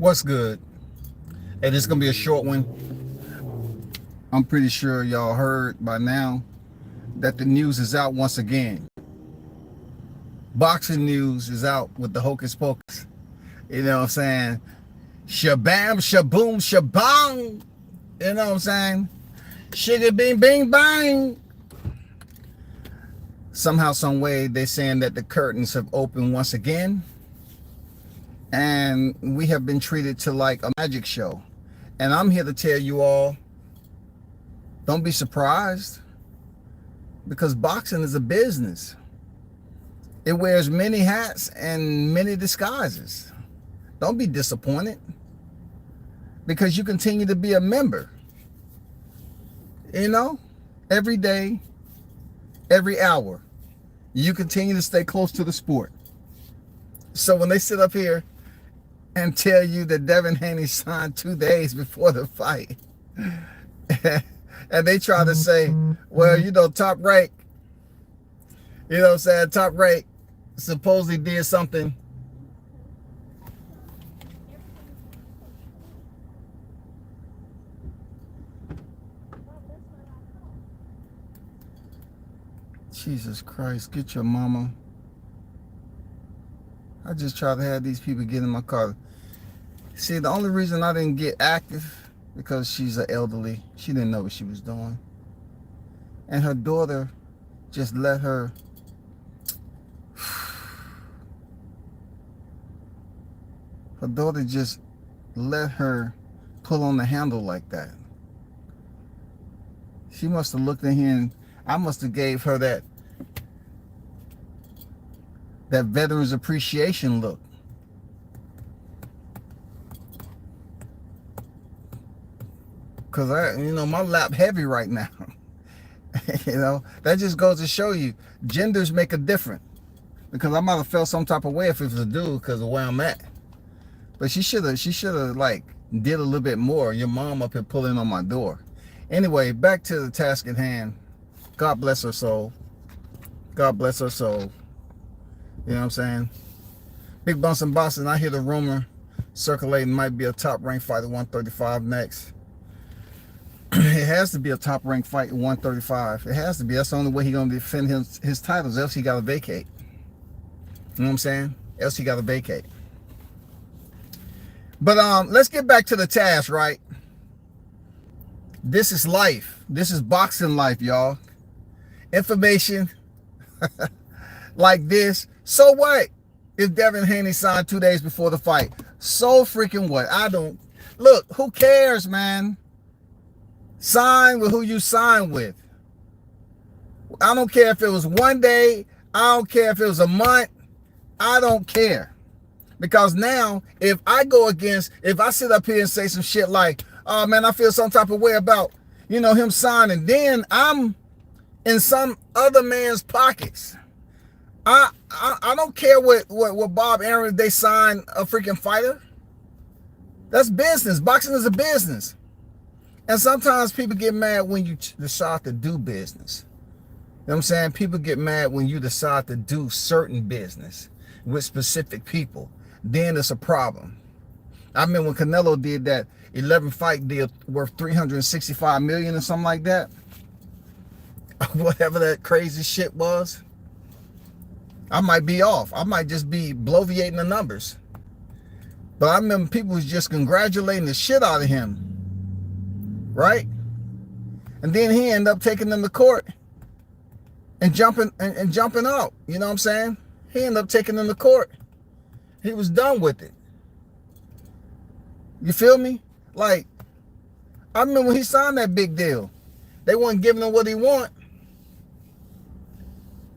What's good? And it's gonna be a short one. I'm pretty sure y'all heard by now that the news is out once again. Boxing news is out with the hocus pocus. You know what I'm saying? Shabam, shaboom, shabang. You know what I'm saying? Sugar bing, bing, bang. Somehow, some way, they're saying that the curtains have opened once again. And we have been treated to like a magic show. And I'm here to tell you all, don't be surprised, because boxing is a business. It wears many hats and many disguises. Don't be disappointed, because you continue to be a member. You know, every day, every hour, you continue to stay close to the sport. So when they sit up here and tell you that Devin Haney signed 2 days before the fight, and they try to say, well, you know, Top Rank, you know what I'm saying, Top Rank supposedly did something. Jesus Christ, get your mama. I just tried to have these people get in my car. See, the only reason I didn't get active, because she's an elderly. She didn't know what she was doing. And her daughter just let her. Her daughter just let her pull on the handle like that. She must have looked in here and I must have gave her that veterans appreciation look. Cause my lap heavy right now. That just goes to show you genders make a difference. Because I might have felt some type of way if it was a dude because of where I'm at. But she should have like did a little bit more. Your mom up here pulling on my door. Anyway, back to the task at hand. God bless her soul. God bless her soul. You know what I'm saying? Big Bunts in Boston, I hear the rumor circulating might be a top-ranked fight at 135 next. It has to be a top-ranked fight at 135. It has to be. That's the only way he's going to defend his titles, else he got to vacate. You know what I'm saying? Else he got to vacate. But let's get back to the task, right? This is life. This is boxing life, y'all. Information like this. So what if Devin Haney signed 2 days before the fight? So freaking what? I don't. Look, who cares, man? Sign with who you sign with. I don't care if it was 1 day. I don't care if it was a month. I don't care. Because now, if I sit up here and say some shit like, oh man, I feel some type of way about, him signing, then I'm in some other man's pockets. I don't care what Bob Aaron, they sign a freaking fighter. That's business. Boxing is a business. And sometimes people get mad when you decide to do business. You know what I'm saying? People get mad when you decide to do certain business with specific people. Then it's a problem. I remember when Canelo did that 11 fight deal worth $365 million or something like that. Whatever that crazy shit was. I might be off. I might just be bloviating the numbers. But I remember people was just congratulating the shit out of him. Right? And then he ended up taking them to court and jumping out. You know what I'm saying? He ended up taking them to court. He was done with it. You feel me? Like, I remember when he signed that big deal. They weren't giving him what he want.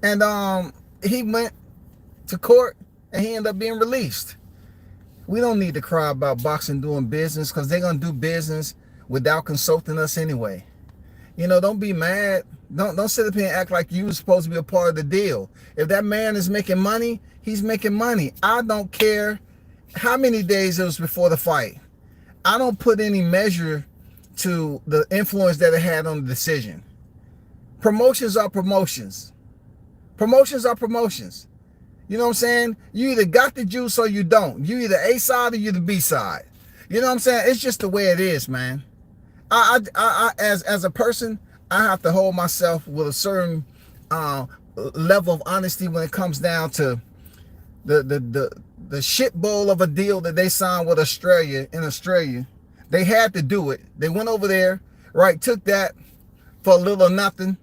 And he went to court and he ended up being released. We don't need to cry about boxing doing business, because they're going to do business without consulting us anyway. Don't be mad. Don't sit up here and act like you were supposed to be a part of the deal. If that man is making money, he's making money. I don't care how many days it was before the fight. I don't put any measure to the influence that it had on the decision. Promotions are promotions. Promotions are You know what I'm saying? You either got the juice or you don't. You either A side or you the B side. You know what I'm saying? It's just the way it is, man. As a person, I have to hold myself with a certain level of honesty when it comes down to the shit bowl of a deal that they signed with Australia. In Australia, they had to do it. They went over there, right? Took that for a little or nothing.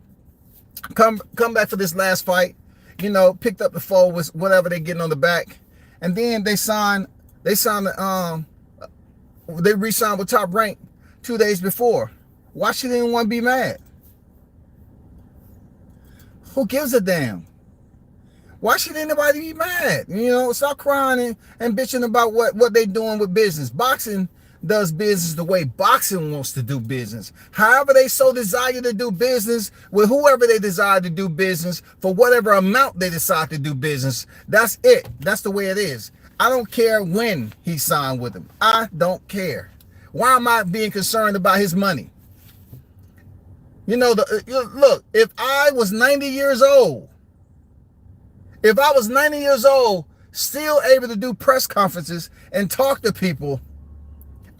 Come back for this last fight. You know, picked up the foe with whatever they getting on the back, and then they re-signed with Top Rank 2 days before. Why should anyone be mad? Who gives a damn? Why should anybody be mad? You know, stop crying and bitching about what they doing with business. Boxing does business the way boxing wants to do business. However they so desire to do business with whoever they desire to do business for whatever amount they decide to do business. That's it. That's the way it is. I don't care when he signed with him. I don't care. Why am I being concerned about his money? You know, look, if I was 90 years old, still able to do press conferences and talk to people,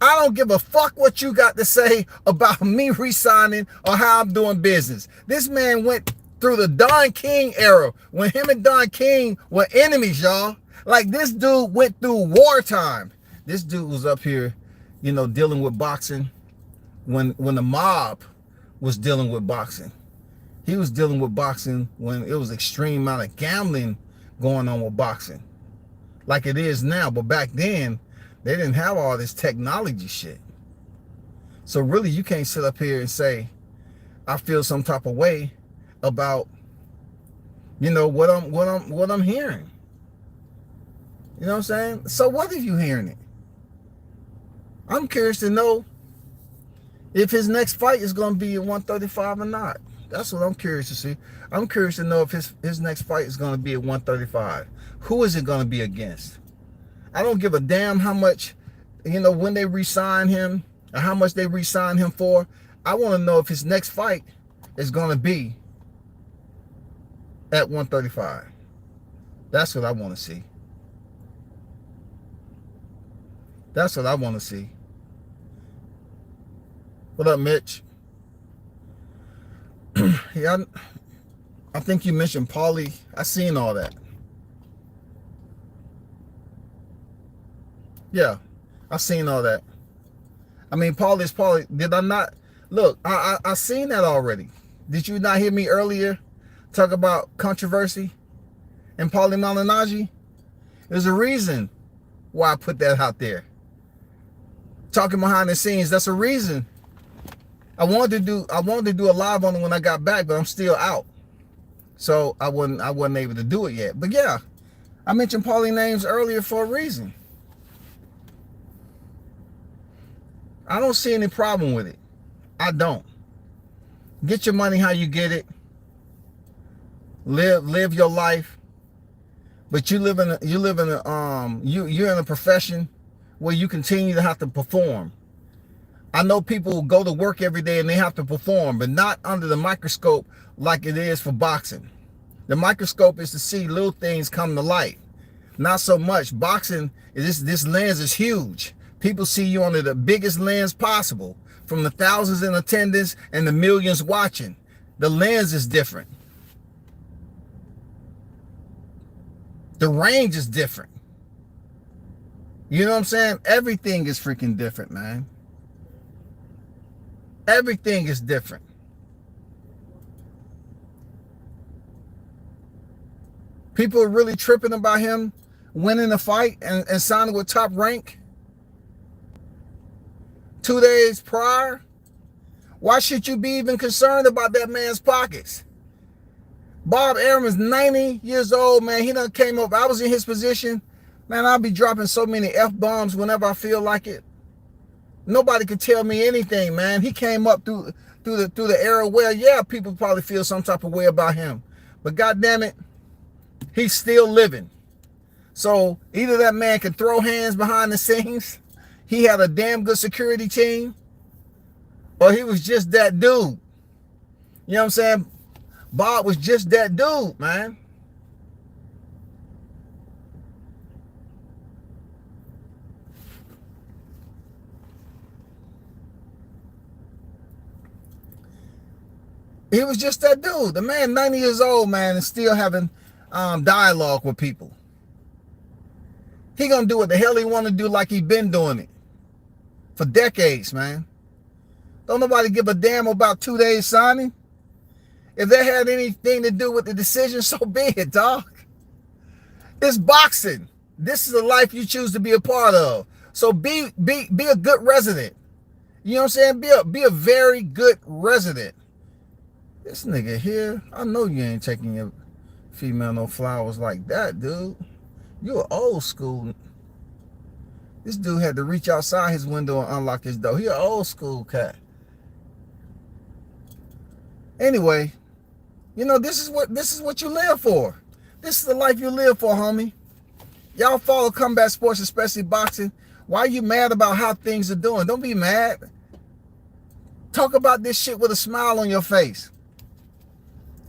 I don't give a fuck what you got to say about me re-signing or how I'm doing business. This man went through the Don King era when him and Don King were enemies, y'all. Like, this dude went through wartime. This dude was up here, you know, dealing with boxing when the mob was dealing with boxing. He was dealing with boxing when it was extreme amount of gambling going on with boxing, like it is now. But back then, they didn't have all this technology shit. So really, you can't sit up here and say, I feel some type of way about, you know, what I'm hearing. You know what I'm saying? So what if you hearing it? I'm curious to know if his next fight is going to be at 135 or not. That's what I'm curious to see. I'm curious to know if his next fight is going to be at 135. Who is it going to be against? I don't give a damn how much, you know, when they re-sign him or how much they re-sign him for. I want to know if his next fight is going to be at 135. That's what I want to see. That's what I want to see. What up, Mitch? Yeah, I think you mentioned Paulie. I seen all that. Yeah, I seen all that. I mean, Paulie's Paulie. Did I not? Look, I seen that already. Did you not hear me earlier talk about controversy and Paulie Malignaggi? There's a reason why I put that out there. Talking behind the scenes, that's a reason. I wanted to do a live on it when I got back, but I'm still out. So I wasn't able to do it yet. But yeah, I mentioned Paulie names earlier for a reason. I don't see any problem with it. I don't. Get your money how you get it. Live your life. But you're in a profession where you continue to have to perform. I know people who go to work every day and they have to perform, but not under the microscope like it is for boxing. The microscope is to see little things come to light. Not so much. Boxing, this lens is huge. People see you under the biggest lens possible, from the thousands in attendance and the millions watching. The lens is different. The range is different. You know what I'm saying? Everything is freaking different, man. Everything is different. People are really tripping about him winning a fight and signing with Top Rank 2 days prior. Why should you be even concerned about that man's pockets? Bob Arum is 90 years old, man. He done came up. I was in his position. Man, I'll be dropping so many F-bombs whenever I feel like it. Nobody could tell me anything, man. He came up through the era where, yeah, people probably feel some type of way about him. But goddamn it, he's still living. So either that man can throw hands behind the scenes, he had a damn good security team, or he was just that dude. You know what I'm saying? Bob was just that dude, man. He was just that dude. The man, 90 years old, man, and still having dialogue with people. He gonna do what the hell he want to do, like he been doing it for decades, man. Don't nobody give a damn about 2 days signing. If that had anything to do with the decision, so be it, dog. It's boxing. This is the life you choose to be a part of. So be a good resident. You know what I'm saying? Be a very good resident. This nigga here, I know you ain't taking your female no flowers like that, dude. You an old school. This dude had to reach outside his window and unlock his door. He an old school cat. Anyway, you know, this is what you live for. This is the life you live for, homie. Y'all follow combat sports, especially boxing. Why are you mad about how things are doing? Don't be mad. Talk about this shit with a smile on your face.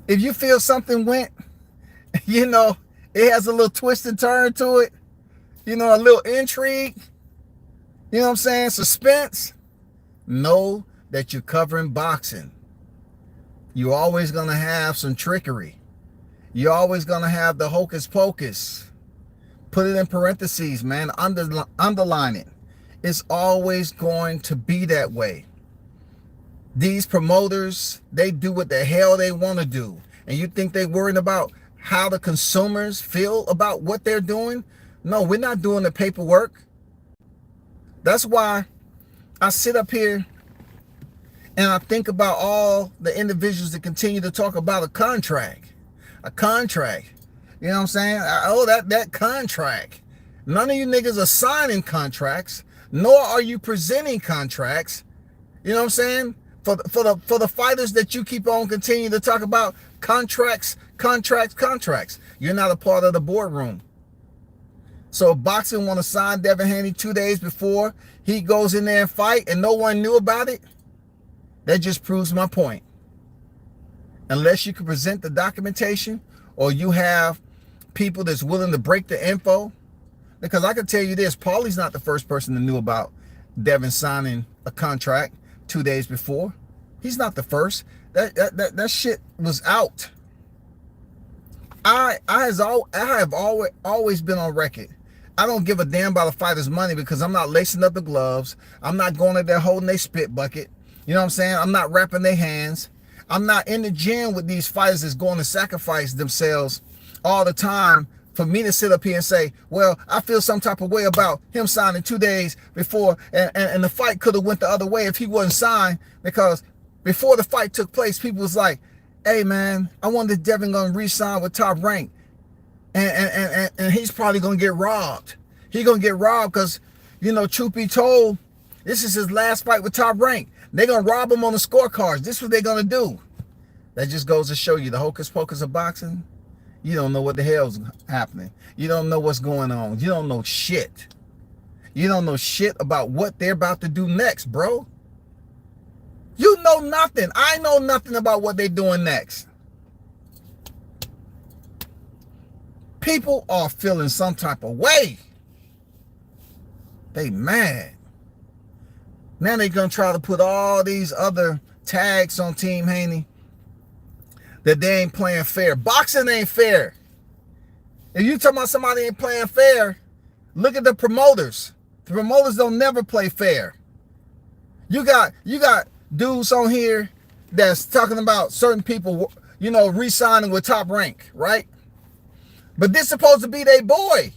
If you feel something went, you know, it has a little twist and turn to it, you know, a little intrigue, you know what I'm saying, suspense, know that you're covering boxing. You're always going to have some trickery. You're always going to have the hocus pocus. Put it in parentheses, man. Underline it. It's always going to be that way. These promoters, they do what the hell they want to do. And you think they're worried about how the consumers feel about what they're doing? No, we're not doing the paperwork. That's why I sit up here and I think about all the individuals that continue to talk about a contract. A contract. You know what I'm saying? Oh, that contract. None of you niggas are signing contracts, nor are you presenting contracts. You know what I'm saying? For the fighters that you keep on continuing to talk about contracts. You're not a part of the boardroom. So if boxing want to sign Devin Haney 2 days before he goes in there and fight and no one knew about it, that just proves my point. Unless you can present the documentation or you have people that's willing to break the info. Because I can tell you this, Paulie's not the first person that knew about Devin signing a contract 2 days before. He's not the first. That shit was out. I have always been on record. I don't give a damn about a fighter's money because I'm not lacing up the gloves. I'm not going in there holding their spit bucket. You know what I'm saying? I'm not wrapping their hands. I'm not in the gym with these fighters that's going to sacrifice themselves all the time for me to sit up here and say, well, I feel some type of way about him signing 2 days before, and the fight could have went the other way if he wasn't signed, because before the fight took place, people was like, hey, man, I wonder if Devin going to re-sign with Top Rank, and he's probably going to get robbed. He's going to get robbed because, you know, truth be told, this is his last fight with Top Rank. They're going to rob him on the scorecards. This is what they're going to do. That just goes to show you the hocus pocus of boxing. You don't know what the hell's happening. You don't know what's going on. You don't know shit. You don't know shit about what they're about to do next, bro. You know nothing. I know nothing about what they're doing next. People are feeling some type of way. They mad. Now they're going to try to put all these other tags on Team Haney that they ain't playing fair. Boxing ain't fair. If you talking about somebody ain't playing fair, look at the promoters. The promoters don't never play fair. You got dudes on here that's talking about certain people, you know, re-signing with Top Rank, right? But this supposed to be their boy.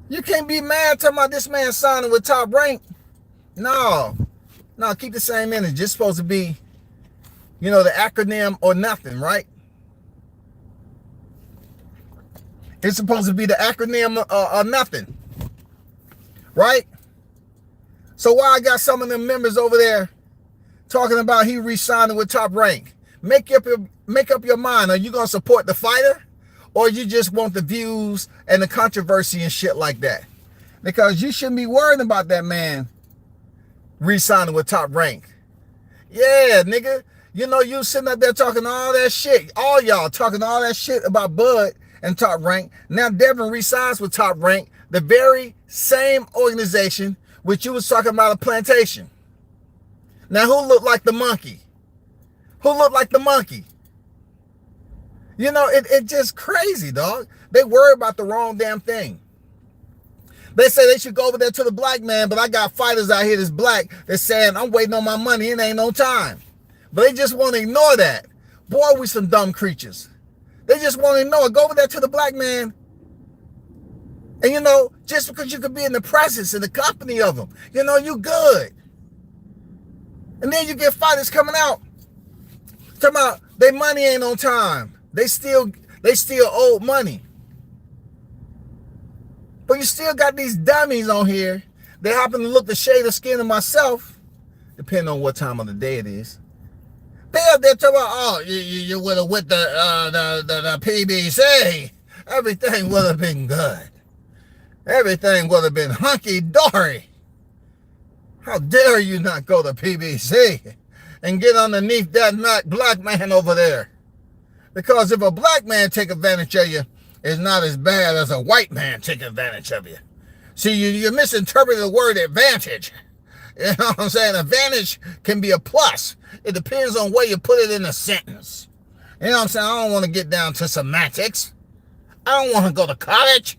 You can't be mad talking about this man signing with Top Rank. No, keep the same energy. It's supposed to be, you know, the acronym or nothing, right? It's supposed to be the acronym or nothing, right? So why I got some of them members over there talking about he re-signing with Top Rank? Make up your mind. Are you gonna support the fighter, or you just want the views and the controversy and shit like that? Because you shouldn't be worrying about that man re-signing with Top Rank. Yeah, nigga. You know, you sitting up there talking all that shit. All y'all talking all that shit about Bud and Top Rank. Now Devin re-signs with Top Rank, the very same organization which you was talking about a plantation. Now who looked like the monkey? who look like the monkey. You know, it just crazy, dog. They worry about the wrong damn thing. They say they should go over there to the black man, but I got fighters out here that's black that's saying, I'm waiting on my money, it ain't no time. But they just want to ignore that. Boy, we some dumb creatures. They just want to ignore it. Go over there to the black man. And, you know, just because you could be in the presence, in the company of them, you know, you good. And then you get fighters coming out, talking about their money ain't on time. They still owe money. But you still got these dummies on here. They happen to look the shade of skin of myself, depending on what time of the day it is. They're talking about, oh, you would have with the PBC. Everything would have been good. Everything would have been hunky-dory. How dare you not go to PBC and get underneath that black man over there? Because if a black man take advantage of you, it's not as bad as a white man taking advantage of you. See, you misinterpret the word advantage. You know what I'm saying? Advantage can be a plus. It depends on where you put it in a sentence. You know what I'm saying? I don't want to get down to semantics. I don't want to go to college.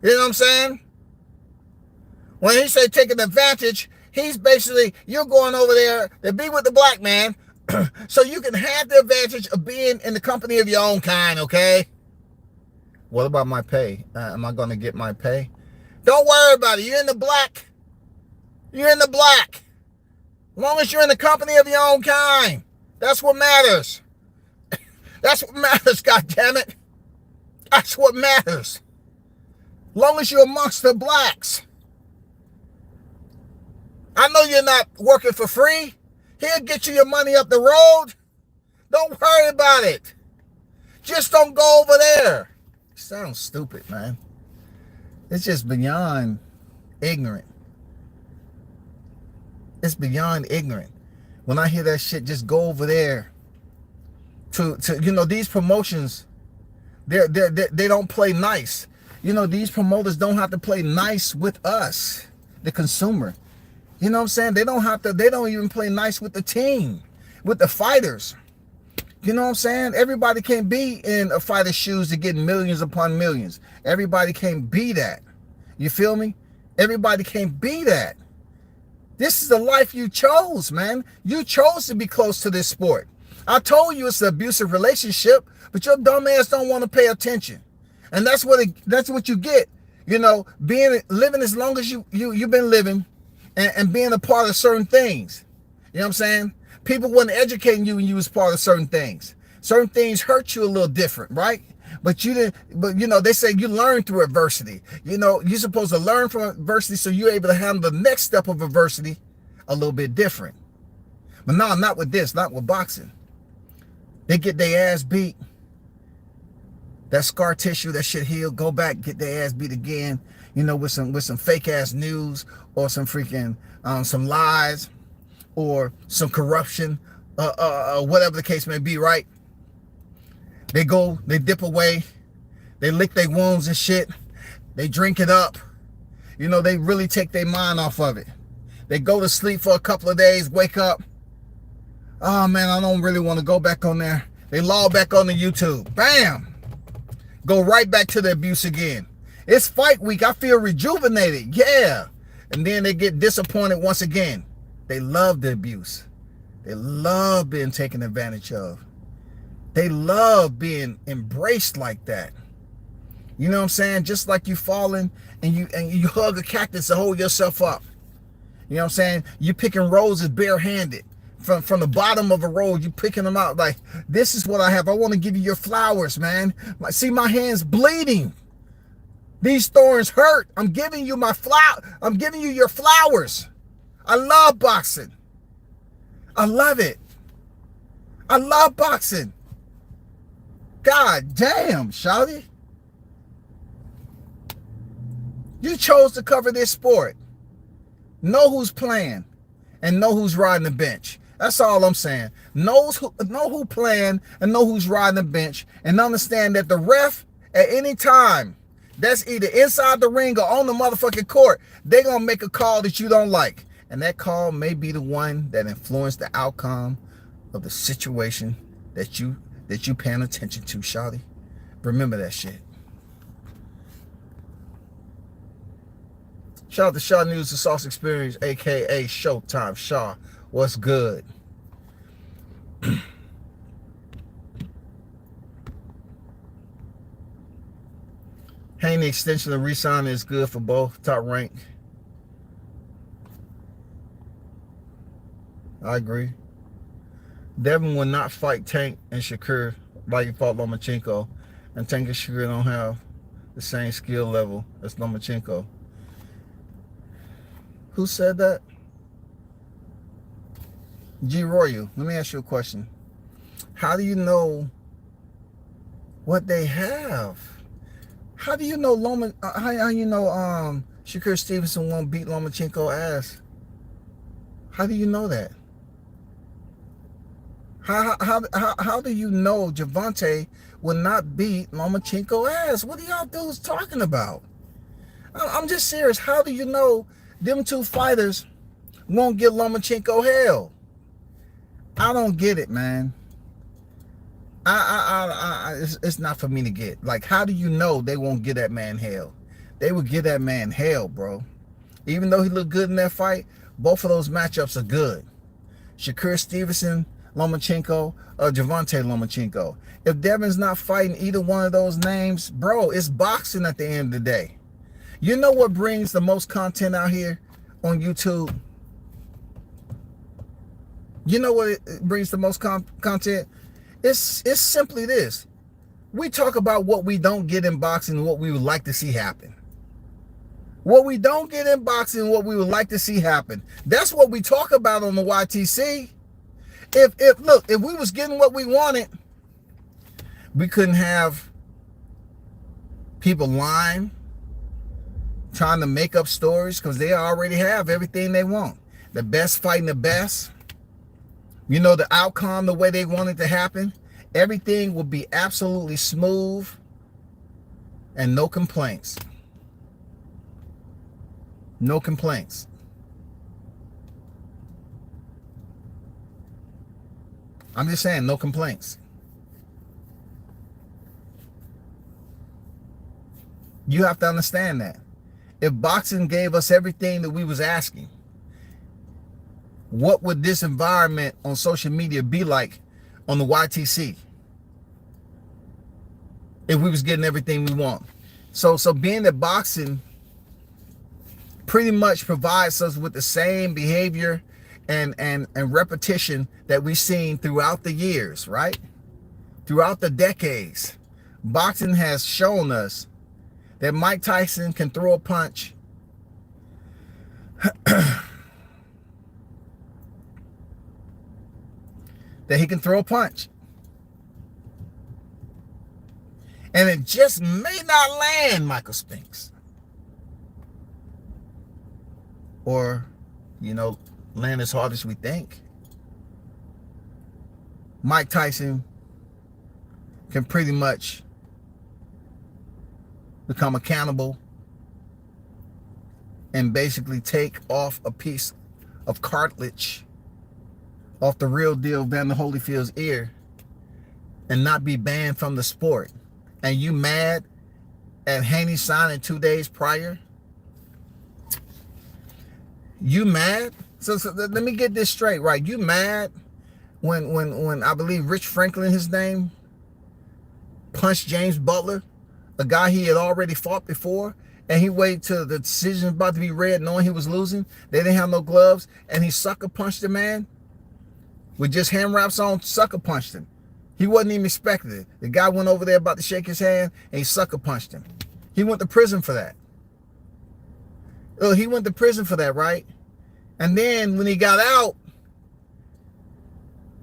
You know what I'm saying? When he say taking advantage, he's basically, you're going over there to be with the black man so you can have the advantage of being in the company of your own kind, okay? What about my pay? Am I going to get my pay? Don't worry about it. You're in the black. You're in the black. As long as you're in the company of your own kind. That's what matters. That's what matters, goddammit. That's what matters. As long as you're amongst the blacks. I know you're not working for free. He'll get you your money up the road. Don't worry about it. Just don't go over there. Sounds stupid, man. It's just beyond ignorant. It's beyond ignorant. When I hear that shit, just go over there to you know, these promotions, they don't play nice. You know, these promoters don't have to play nice with us, the consumer. You know what I'm saying? They don't even play nice with the team, with the fighters. You know what I'm saying? Everybody can't be in a fighter's shoes to get millions upon millions. Everybody can't be that. You feel me? Everybody can't be that. This is the life you chose, man. You chose to be close to this sport. I told you it's an abusive relationship, but your dumb ass don't want to pay attention. And that's what you get. You know, living as long as you've been living and being a part of certain things. You know what I'm saying? People weren't educating you when you was part of certain things. Certain things hurt you a little different, right? But you didn't, but you know, they say you learn through adversity. You know, you're supposed to learn from adversity so you're able to handle the next step of adversity a little bit different. But no, not with this, not with boxing. They get their ass beat. That scar tissue, that shit healed, go back, get their ass beat again, you know, with some fake ass news or some freaking some lies or some corruption, whatever the case may be, right? They go, they dip away, they lick their wounds and shit, they drink it up. You know, they really take their mind off of it. They go to sleep for a couple of days, wake up. Oh man, I don't really want to go back on there. They log back on the YouTube. Bam! Go right back to the abuse again. It's fight week. I feel rejuvenated. Yeah. And then they get disappointed once again. They love the abuse. They love being taken advantage of. They love being embraced like that. You know what I'm saying? Just like you falling and you hug a cactus to hold yourself up. You know what I'm saying? You picking roses barehanded. From the bottom of a road, you picking them out like, this is what I have. I want to give you your flowers, man. See, my hand's bleeding. These thorns hurt. I'm giving you my flower. I'm giving you your flowers. I love boxing. I love it. I love boxing. God damn, shawty. You chose to cover this sport. Know who's playing and know who's riding the bench. That's all I'm saying. Know who playing and know who's riding the bench, and understand that the ref at any time that's either inside the ring or on the motherfucking court, they're going to make a call that you don't like. And that call may be the one that influenced the outcome of the situation that you paying attention to, shawty. Remember that shit. Shout out to Shaw News, the Sauce Experience, aka Showtime Shaw. What's good? Haney extension of Resigns is good for both. Top rank. I agree. Devin will not fight Tank and Shakur like he fought Lomachenko. And Tank and Shakur don't have the same skill level as Lomachenko. Who said that? G Royal, let me ask you a question. How do you know what they have? How do you know how you know Shakur Stevenson won't beat Lomachenko ass? How do you know that? How do you know Javante will not beat Lomachenko ass? What are y'all dudes talking about? I'm just serious. How do you know them two fighters won't give Lomachenko hell? I don't get it, man. It's not for me to get. Like, how do you know they won't give that man hell? They would give that man hell, bro. Even though he looked good in that fight, both of those matchups are good. Shakur Stevenson, Lomachenko, or Javante Lomachenko. If Devin's not fighting either one of those names, bro, it's boxing at the end of the day. You know what brings the most content out here on YouTube? You know what brings the most content? It's simply this. We talk about what we don't get in boxing and what we would like to see happen. What we don't get in boxing and what we would like to see happen. That's what we talk about on the YTC. If we was getting what we wanted, we couldn't have people lying, trying to make up stories, because they already have everything they want. The best fighting the best. You know, the outcome, the way they want it to happen. Everything will be absolutely smooth and no complaints. No complaints. I'm just saying, no complaints. You have to understand that. If boxing gave us everything that we was asking, what would this environment on social media be like on the YTC if we was getting everything we want? So being that boxing pretty much provides us with the same behavior and repetition that we've seen throughout the years, right? Throughout the decades, boxing has shown us that Mike Tyson can throw a punch that he can throw a punch. And it just may not land, Michael Spinks. Or, land as hard as we think. Mike Tyson can pretty much become accountable and basically take off a piece of cartilage off the real deal Vander Holyfield's ear and not be banned from the sport. And you mad at Haney signing 2 days prior? You mad? So let me get this straight, right? You mad when I believe Rich Franklin, his name, punched James Butler, a guy he had already fought before, and he waited till the decision was about to be read, knowing he was losing. They didn't have no gloves, and he sucker punched the man with just hand wraps on, sucker punched him. He wasn't even expecting it. The guy went over there about to shake his hand, and he sucker punched him. He went to prison for that. Oh, he went to prison for that, right? And then when he got out,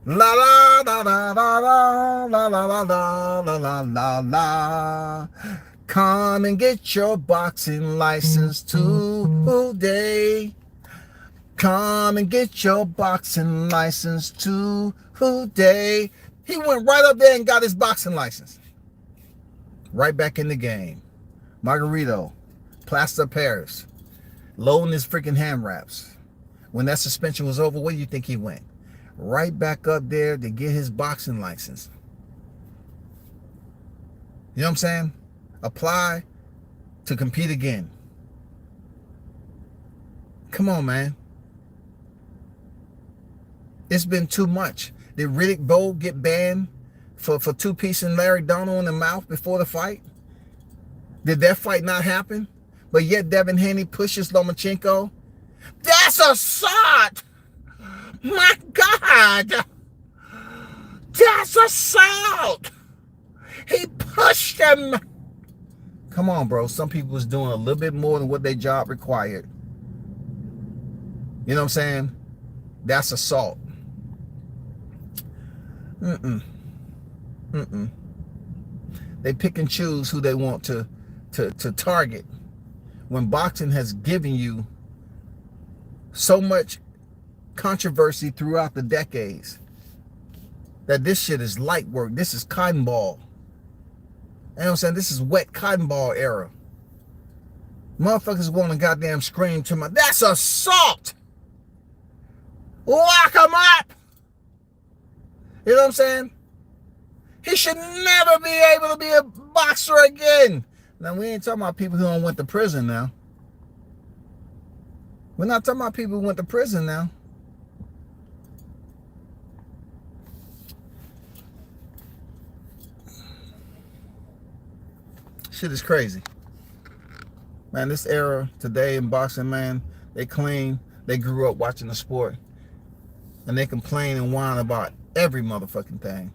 la la la la la la la la la la la la, come and get your boxing license today. Come and get your boxing license today. He went right up there and got his boxing license. Right back in the game. Margarito, plaster of Paris, loading his freaking hand wraps. When that suspension was over, where do you think he went? right back up there to get his boxing license. You know what I'm saying? Apply to compete again. Come on, man. It's been too much. Did Riddick Bowe get banned for two-piecing Larry Dono in the mouth before the fight? Did that fight not happen? But yet Devin Haney pushes Lomachenko. That's assault! My God! That's assault! He pushed him! Come on, bro. Some people was doing a little bit more than what their job required. You know what I'm saying? That's assault. They pick and choose who they want to target. When boxing has given you so much controversy throughout the decades that this shit is light work. This is cotton ball. You know what I'm saying? This is wet cotton ball era. Motherfuckers want to goddamn scream to my, that's assault! Lock him up! You know what I'm saying? He should never be able to be a boxer again. Now, we ain't talking about people who don't went to prison now. We're not talking about people who went to prison now. Shit is crazy. Man, this era today in boxing, man, they claim they grew up watching the sport. And they complain and whine about every motherfucking thing.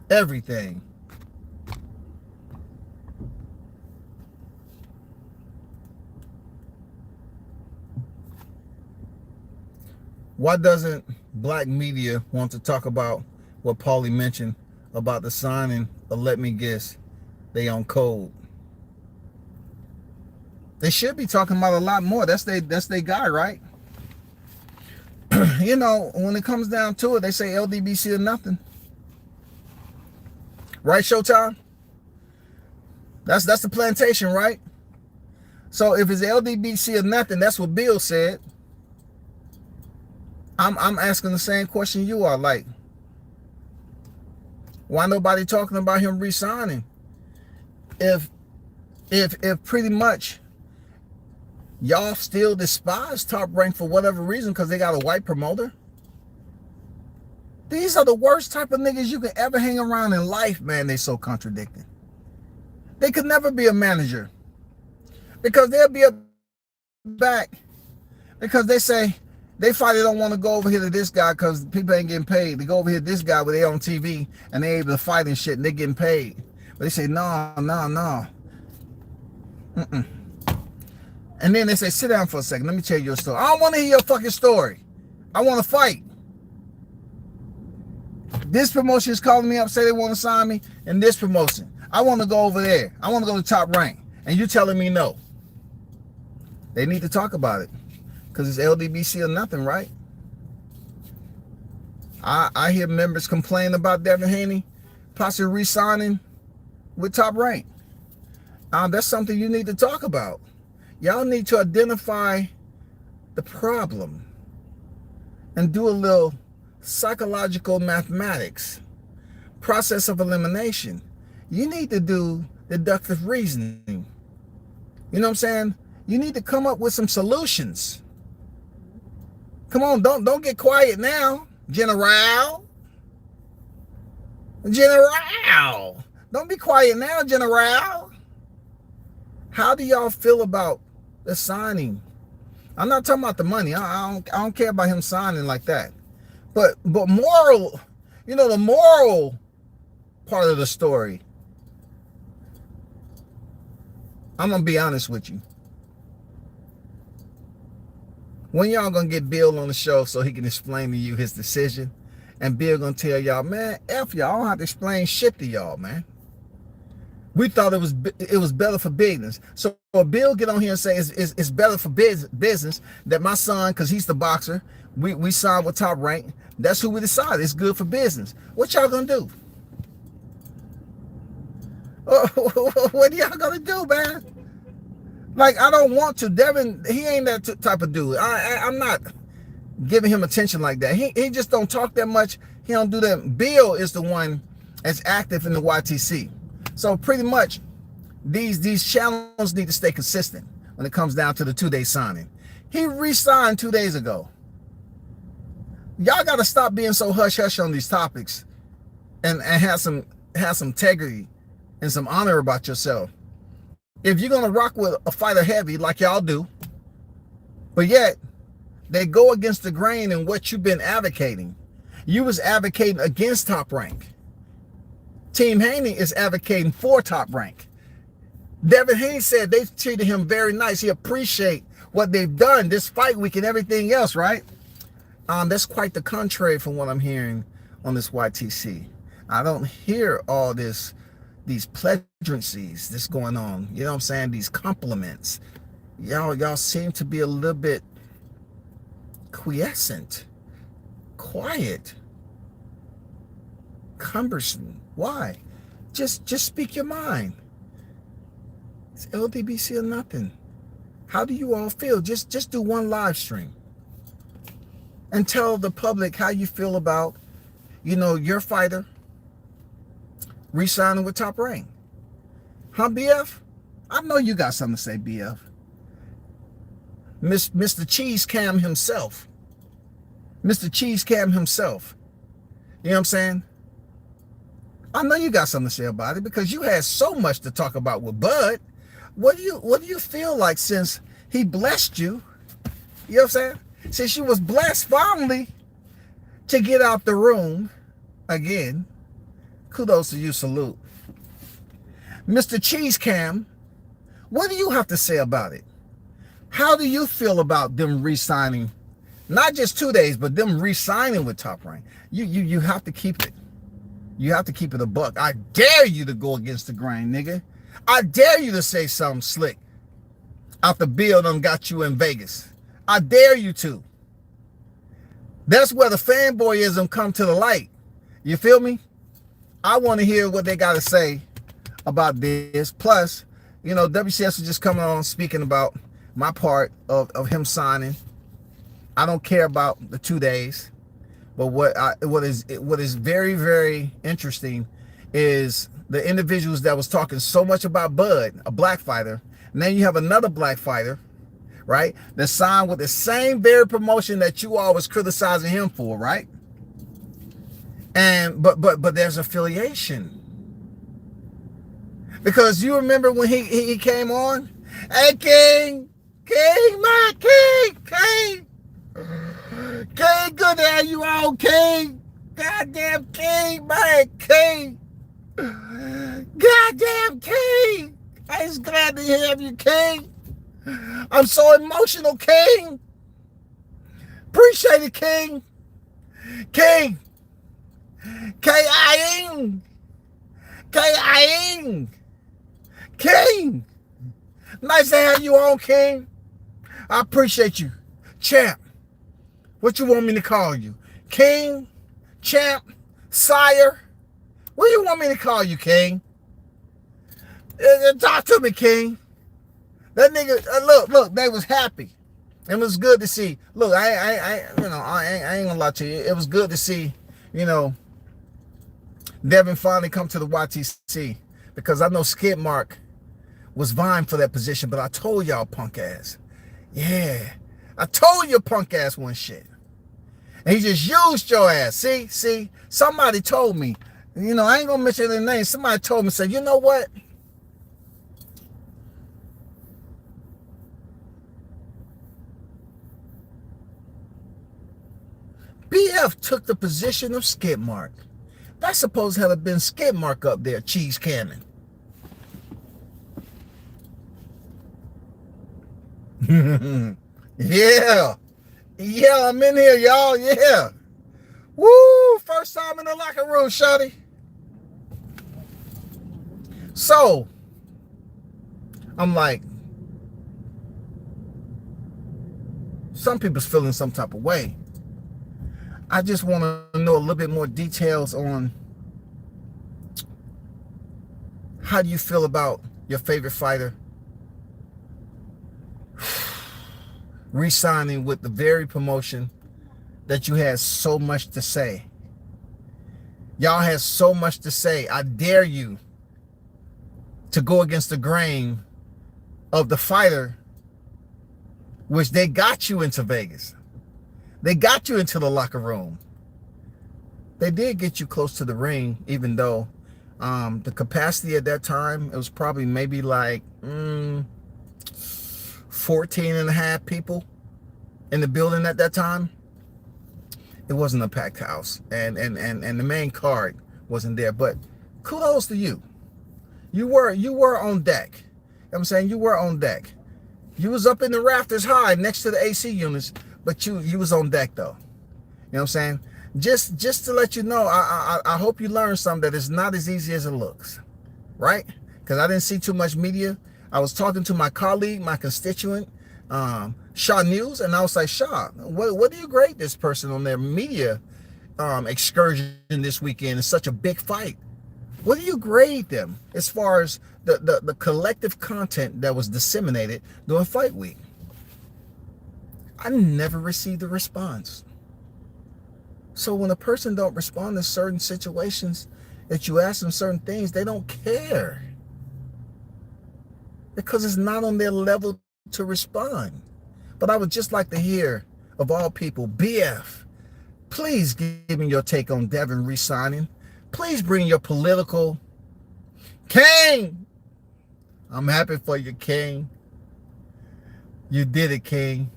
Everything. Why doesn't black media want to talk about what Paulie mentioned about the signing of Let Me Guess? They on code. They should be talking about a lot more. That's they guy, right? You know, when it comes down to it, they say LDBC or nothing. Right, Showtime? That's the plantation, right? So if it's LDBC or nothing, that's what Bill said. I'm asking the same question you are. Like, why nobody talking about him resigning? If pretty much y'all still despise Top Rank for whatever reason because they got a white promoter. These are the worst type of niggas you can ever hang around in life, man. They so contradicting. They could never be a manager because they'll be a back because they say they finally don't want to go over here to this guy because people ain't getting paid. They go over here to this guy where they on TV and they able to fight and shit and they getting paid. But they say, no. And then they say, sit down for a second. Let me tell you a story. I don't want to hear your fucking story. I want to fight. This promotion is calling me up, say they want to sign me. And this promotion, I want to go over there. I want to go to Top Rank. And you're telling me no. They need to talk about it. Because it's LDBC or nothing, right? I hear members complain about Devin Haney possibly re-signing with Top Rank. That's something you need to talk about. Y'all need to identify the problem and do a little psychological mathematics, process of elimination. You need to do deductive reasoning. You know what I'm saying? You need to come up with some solutions. Come on, don't get quiet now, General. Don't be quiet now, General. How do y'all feel about the signing? I'm not talking about the money. I don't care about him signing like that. But moral, you know, the moral part of the story. I'm gonna be honest with you. When y'all gonna get Bill on the show so he can explain to you his decision? And Bill gonna tell y'all, man, F y'all, I don't have to explain shit to y'all, man. We thought it was better for business. So Bill get on here and say it's better for business that my son, because he's the boxer, we signed with Top Rank. That's who we decided. It's good for business. What y'all gonna do? What are y'all gonna do, man? Like, I don't want to. Devin, he ain't that type of dude. I'm not. giving him attention like that. He just don't talk that much. He don't do that. Bill is the one that's active in the YTC. So pretty much these channels need to stay consistent when it comes down to the 2-day signing. He re-signed 2 days ago. Y'all got to stop being so hush-hush on these topics and have some integrity and some honor about yourself. If you're going to rock with a fighter heavy like y'all do, but yet they go against the grain in what you've been advocating. You was advocating against Top Rank. Team Haney is advocating for Top Rank. Devin Haney said they treated him very nice. He appreciate what they've done this fight week and everything else, right? That's quite the contrary from what I'm hearing on this YTC. I don't hear all these pleasantries that's going on. You know what I'm saying? These compliments. Y'all seem to be a little bit quiescent, quiet, cumbersome. Why? Just speak your mind. It's LDBC or nothing. How do you all feel? Just do one live stream and tell the public how you feel about, your fighter re-signing with Top Rank. Huh, BF? I know you got something to say, BF. Mr. Cheese Cam himself. Mr. Cheese Cam himself. You know what I'm saying? I know you got something to say about it because you had so much to talk about with Bud. What do you feel like since he blessed you? You know what I'm saying? Since you was blessed finally to get out the room again. Kudos to you, salute. Mr. Cheese Cam, what do you have to say about it? How do you feel about them re-signing? Not just 2 days, but them re-signing with Top Rank. You have to keep it. You have to keep it a buck. I dare you to go against the grain, nigga. I dare you to say something slick after Bill done got you in Vegas. I dare you to. That's where the fanboyism come to the light. You feel me? I want to hear what they got to say about this. Plus, WCS was just coming on speaking about my part of him signing. I don't care about the 2 days, but what is very, very interesting is the individuals that was talking so much about Bud, a black fighter, and then you have another black fighter, right, that signed with the same very promotion that you all was criticizing him for, right? And but there's affiliation. Because you remember when he came on? Hey, King, my King, King, good to have you on, King. Goddamn King, man, King. Goddamn King. I'm just glad to have you, King. I'm so emotional, King. Appreciate it, King. King. K-I-N. K-I-N. King. Nice to have you on, King. I appreciate you. Champ. What you want me to call you? King? Champ? Sire? What do you want me to call you, King? Talk to me, King. That nigga, look, they was happy. It was good to see. Look, I ain't gonna lie to you. It was good to see, Devin finally come to the YTC, because I know Skid Mark was vying for that position, but I told y'all punk ass. Yeah, I told you punk ass one shit. And he just used your ass. See, somebody told me, I ain't gonna mention their name. Somebody told me, said, you know what? BF took the position of Skid Mark. That's supposed to have been Skid Mark up there, cheese cannon. Yeah, I'm in here, y'all. Yeah. Woo, first time in the locker room, shawty. So, I'm like, some people's feeling some type of way. I just want to know a little bit more details on how do you feel about your favorite fighter re-signing with the very promotion that you had so much to say. Y'all had so much to say. I dare you to go against the grain of the fighter, which they got you into Vegas. They got you into the locker room. They did get you close to the ring, even though the capacity at that time, it was probably maybe like 14 and a half people in the building at that time. It wasn't a packed house, and the main card wasn't there. But kudos to you. You were on deck. You know what I'm saying? You were on deck. You was up in the rafters high next to the AC units, but you was on deck though. You know what I'm saying? Just to let you know, I hope you learned something, that it's not as easy as it looks, right? Because I didn't see too much media. I was talking to my colleague, my constituent, Shaw News, and I was like, Shaw, what do you grade this person on their media excursion this weekend? It's such a big fight. What do you grade them as far as the collective content that was disseminated during fight week? I never received a response. So when a person don't respond to certain situations that you ask them certain things, they don't care. Because it's not on their level to respond. But I would just like to hear, of all people, BF, please give me your take on Devin resigning. Please bring your political. King, I'm happy for you, King. You did it, King.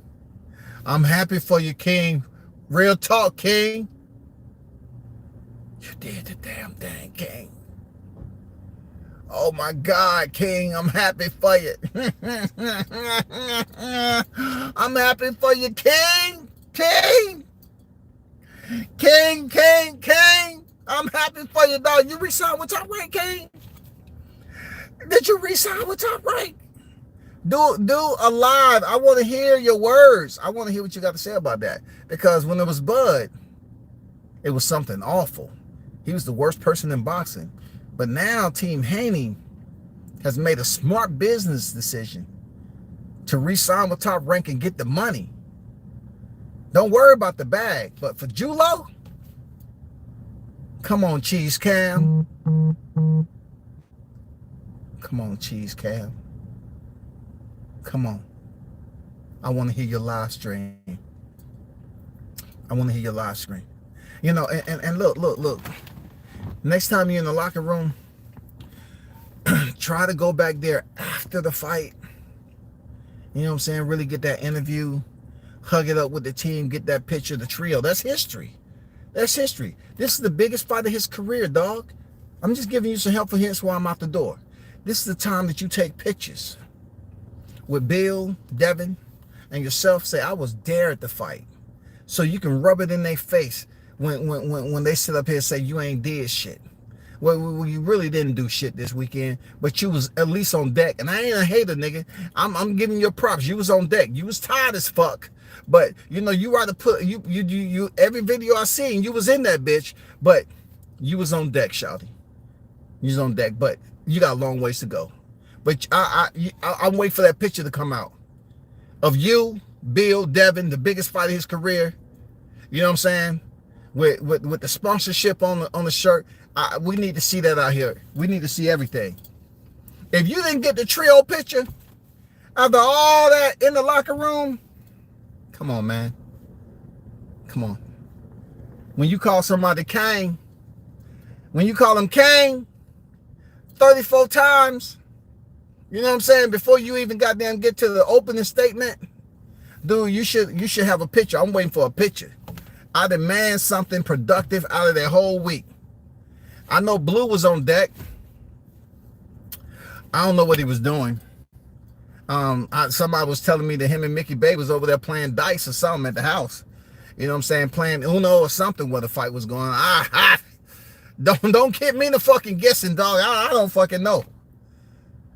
I'm happy for you, King. Real talk, King. You did the damn thing, King. Oh my God, King, I'm happy for you. I'm happy for you, King. King. King, King, King. I'm happy for you, dog. You re-signed with Top Rank, King? Did you re-sign with Top Rank? Do a live. I want to hear your words. I want to hear what you got to say about that. Because when it was Bud, it was something awful. He was the worst person in boxing. But now Team Haney has made a smart business decision to re-sign with Top Rank and get the money. Don't worry about the bag. But for Julo, come on, Cheese Cam. Come on, Cheese Cam. Come on. I want to hear your live stream. I want to hear your live stream. You know, and look. Next time you're in the locker room, try to go back there after the fight. You know what I'm saying? Really get that interview, hug it up with the team, get that picture, the trio. That's history. That's history. This is the biggest fight of his career, dog. I'm just giving you some helpful hints while I'm out the door. This is the time that you take pictures with Bill, Devin, and yourself. Say, I was there at the fight. So you can rub it in their face when they sit up here and say you ain't did shit. Well, you really didn't do shit this weekend, but you was at least on deck. And I ain't a hater, nigga. I'm giving you props. You was on deck. You was tired as fuck. But you know, you rather put you every video I seen, you was in that bitch, but you was on deck, shawty. You was on deck, but you got a long ways to go. But I'm waiting for that picture to come out of you, Bill, Devin, the biggest fight of his career. You know what I'm saying? With the sponsorship on the shirt. We need to see that out here. We need to see everything. If you didn't get the trio picture after all that in the locker room, come on, man. Come on. When you call somebody Kang, when you call him Kang 34 times, you know what I'm saying, before you even goddamn get to the opening statement, dude, you should have a picture. I'm waiting for a picture. I demand something productive out of that whole week. I know Blue was on deck. I don't know what he was doing. Somebody was telling me that him and Mickey Bay was over there playing dice or something at the house. You know what I'm saying? Playing Uno or something where the fight was going on. Don't get me the fucking guessing, dog. I don't fucking know.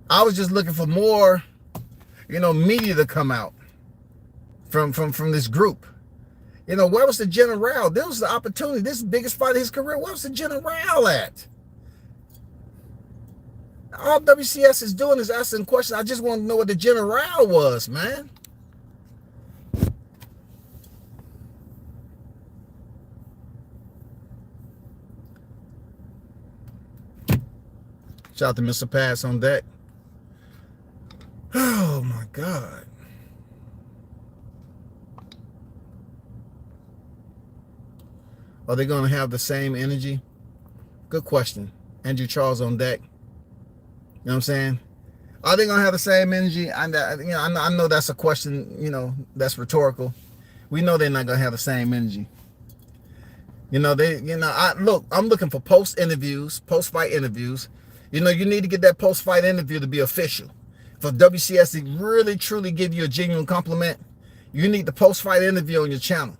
I was just looking for more, you know, media to come out from this group. You know, where was the general? There was the opportunity. This is the biggest fight of his career. Where was the general at? All WCS is doing is asking questions. I just want to know what the general was, man. Shout out to Mr. Pass on deck. Oh my God. Are they going to have the same energy? Good question. Andrew Charles on deck. You know what I'm saying? Are they going to have the same energy? I know that's a question, that's rhetorical. We know they're not going to have the same energy. I'm looking for post-fight interviews. You need to get that post-fight interview to be official. For WCS to really, truly give you a genuine compliment, you need the post-fight interview on your channel.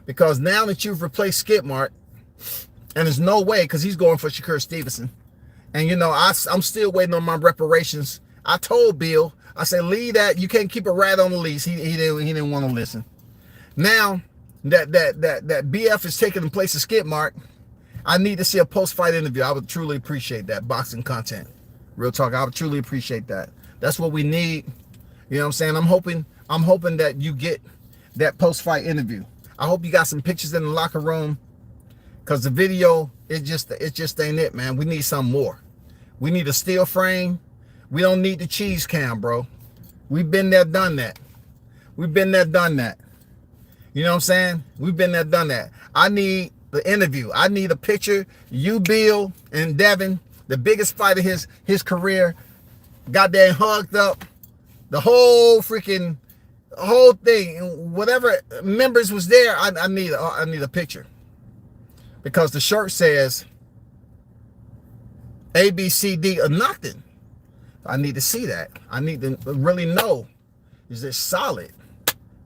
Because now that you've replaced Skip Mark, and there's no way, because he's going for Shakur Stevenson. And, I'm still waiting on my reparations. I told Bill, I said, leave that. You can't keep a rat on the leash. He didn't want to listen. Now that BF is taking the place of Skip Mark, I need to see a post-fight interview. I would truly appreciate that. Boxing content. Real talk. I would truly appreciate that. That's what we need. You know what I'm saying? I'm hoping that you get that post-fight interview. I hope you got some pictures in the locker room. Because the video, it just ain't it, man. We need something more. We need a steel frame. We don't need the cheese cam, bro. We've been there, done that. We've been there, done that. You know what I'm saying? We've been there, done that. I need the interview. I need a picture. You, Bill, and Devin, the biggest fight of his career, got there and hugged up. The whole thing. Whatever members was there, I need a picture. Because the shirt says A, B, C, D, or nothing. I need to see that. I need to really know. Is it solid?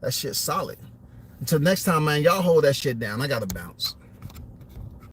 That shit's solid. Until next time, man, y'all hold that shit down. I gotta bounce.